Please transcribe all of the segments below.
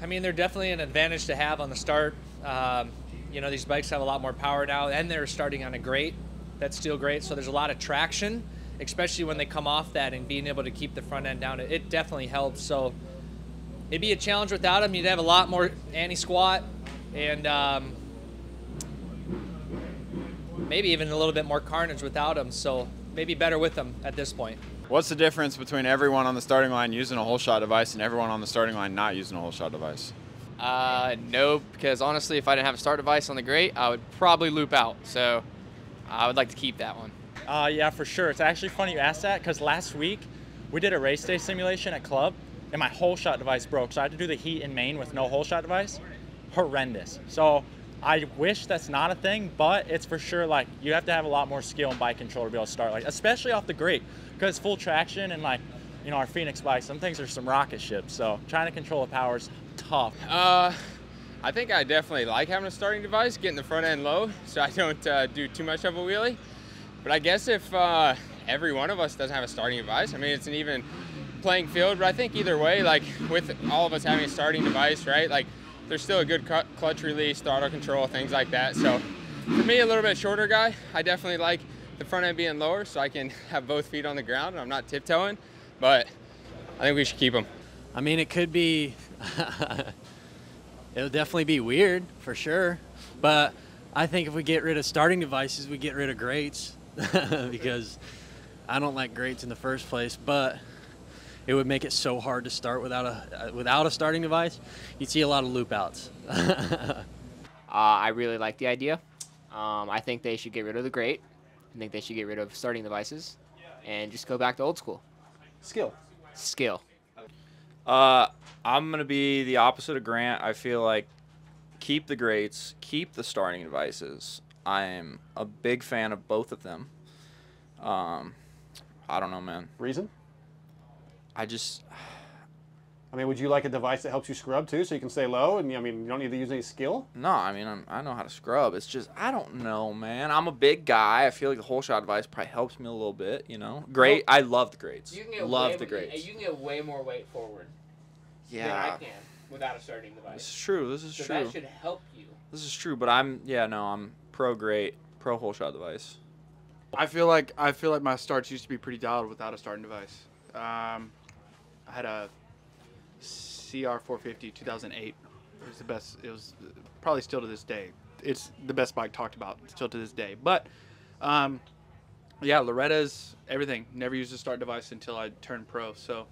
I mean, they're definitely an advantage to have on the start. You know, these bikes have a lot more power now, and they're starting on a grate that's steel grate, so there's a lot of traction, especially when they come off that, and being able to keep the front end down. It definitely helps. So it'd be a challenge without them. You'd have a lot more anti-squat and maybe even a little bit more carnage without them. So maybe better with them at this point. What's the difference between everyone on the starting line using a whole shot device and everyone on the starting line not using a whole shot device? No, because honestly, if I didn't have a start device on the grate, I would probably loop out. So I would like to keep that one. Yeah, for sure. It's actually funny you asked that, because last week we did a race day simulation at club, and my whole shot device broke. So I had to do the heat in main with no whole shot device. Horrendous. So I wish that's not a thing, but it's for sure, like, you have to have a lot more skill and bike control to be able to start, like, especially off the grate, because full traction and, like, you know, our Phoenix bikes, some things are some rocket ships. So trying to control the power is tough. I think I definitely like having a starting device, getting the front end low, so I don't do too much of a wheelie. But I guess if every one of us doesn't have a starting device, I mean, it's an even playing field. But I think either way, like with all of us having a starting device, right, like there's still a good clutch release, throttle control, things like that. So for me, a little bit shorter guy, I definitely like the front end being lower so I can have both feet on the ground and I'm not tiptoeing. But I think we should keep them. I mean, it could be, it'll definitely be weird for sure. But I think if we get rid of starting devices, we get rid of grates because I don't like grates in the first place, but it would make it so hard to start without a starting device. You'd see a lot of loop outs. I really like the idea. I think they should get rid of the grate. I think they should get rid of starting devices and just go back to old school. Skill. I'm going to be the opposite of Grant. I feel like keep the grates, keep the starting devices. I'm a big fan of both of them. I don't know, man. Reason? I mean, would you like a device that helps you scrub too, so you can stay low? And I mean, you don't need to use any skill. No, I mean, I know how to scrub. It's just, I don't know, man. I'm a big guy. I feel like the whole shot device probably helps me a little bit, you know. Great. I love the grates. Love the grates. You can get way more weight forward Yeah. than I can without a starting device. This is true. This is so true. That should help you. This is true, but I'm pro grate, pro whole shot device. I feel like my starts used to be pretty dialed without a starting device. I had a CR450 2008. It was the best. It was probably still to this day. It's the best bike talked about still to this day. But yeah, Loretta's everything. Never used a start device until I turned pro. So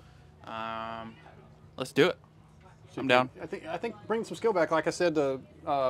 let's do it. I'm down. I think bring some skill back. Like I said to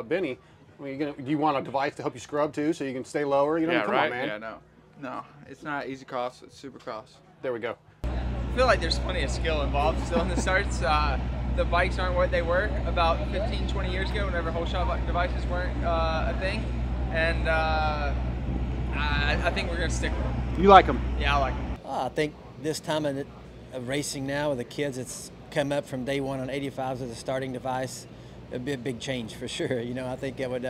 Benny, I mean, do you want a device to help you scrub too, so you can stay lower? You know, Yeah, come right. on, man. Yeah, no, it's not easy cross. It's supercross. There we go. I feel like there's plenty of skill involved still in the starts. The bikes aren't what they were about 15, 20 years ago whenever whole shot devices weren't a thing. And I think we're going to stick with them. You like them? Yeah, I like them. I think this time of racing now with the kids, it's come up from day one on 85s as a starting device. It'd be a big change for sure. You know, I think it would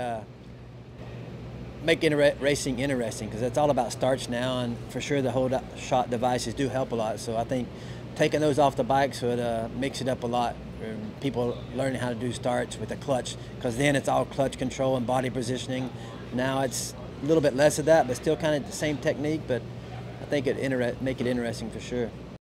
make racing interesting because it's all about starts now, and for sure the whole shot devices do help a lot. So I think taking those off the bikes would mix it up a lot. People learning how to do starts with a clutch, because then it's all clutch control and body positioning. Now it's a little bit less of that, but still kind of the same technique. But I think it'd make it interesting for sure.